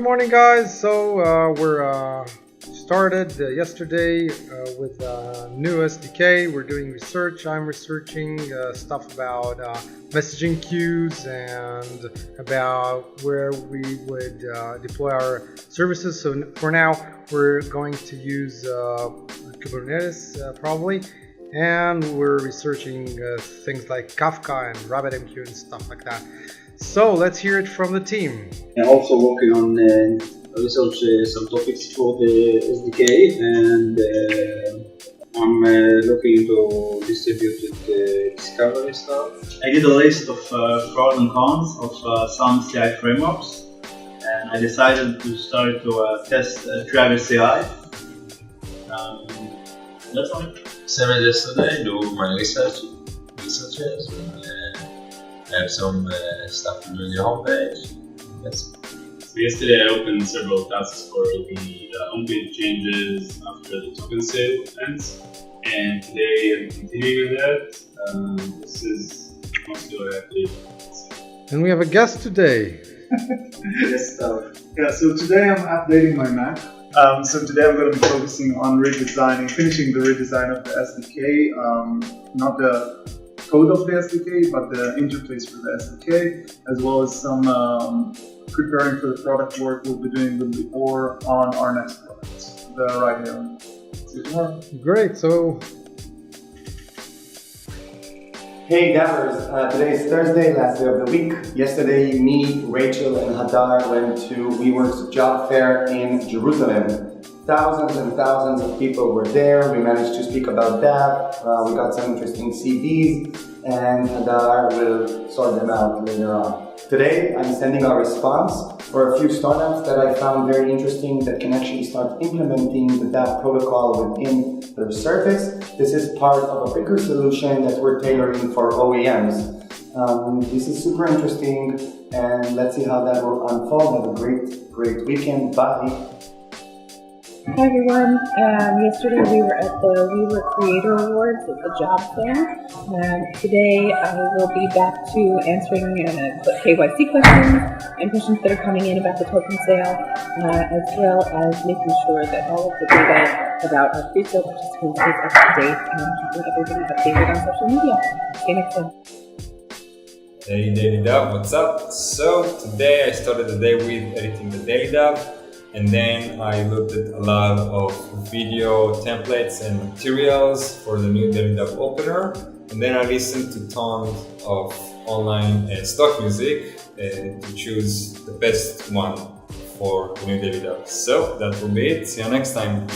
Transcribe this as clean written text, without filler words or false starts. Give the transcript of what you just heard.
good morning, guys. So we're started yesterday with new SDK. We're doing research. I'm researching stuff about messaging queues and about where we would deploy our services. So for now, we're going to use Kubernetes probably, and we're researching things like Kafka and RabbitMQ and stuff like that. So let's hear it from the team. I'm also working on research some topics for the SDK, and I'm looking into distributed discovery stuff. I did a list of pros and cons of some CI frameworks, and I decided to start to test Travis CI. That's all. Same as yesterday, do my researches and have some stuff to do in the homepage. Yes. So yesterday I opened several tasks for the homepage changes after the token sale ends, and today I'm continuing with that. This is mostly what I have to do. And we have a guest today. Yes, so today I'm updating my Mac. So today I'm going to be focusing on finishing the redesign of the SDK, not the code of the SDK, but the interface for the SDK, as well as some preparing for the product work we'll be doing a little bit more on our next product, the right here. See you tomorrow. Great. So, hey Davers, today is Thursday, last day of the week. Yesterday, me, Rachel, and Hadar went to WeWork's job fair in Jerusalem. Thousands and thousands of people were there. We managed to speak about that. We got some interesting CVs, and Hadar will sort them out later on. Today, I'm sending a response for a few startups that I found very interesting that can actually start implementing the DAV protocol within their service. This is part of a bigger solution that we're tailoring for OEMs. This is super interesting, and let's see how that will unfold. Have a great weekend. Bye. Hi everyone. Yesterday we were at the WeWork Creator Awards at the job fair. Today I will be back to answering KYC questions and questions that are coming in about the token sale, as well as making sure that all of the data about our pre-sale participants is up to date and keeping everybody updated on social media. See you next time. Hey DailyDAV, what's up? So today I started the day with editing the DailyDAV. And then I looked at a lot of video templates and materials for the new DailyDAV opener. And then I listened to tons of online stock music to choose the best one for the new DailyDAV. So that will be it. See you next time.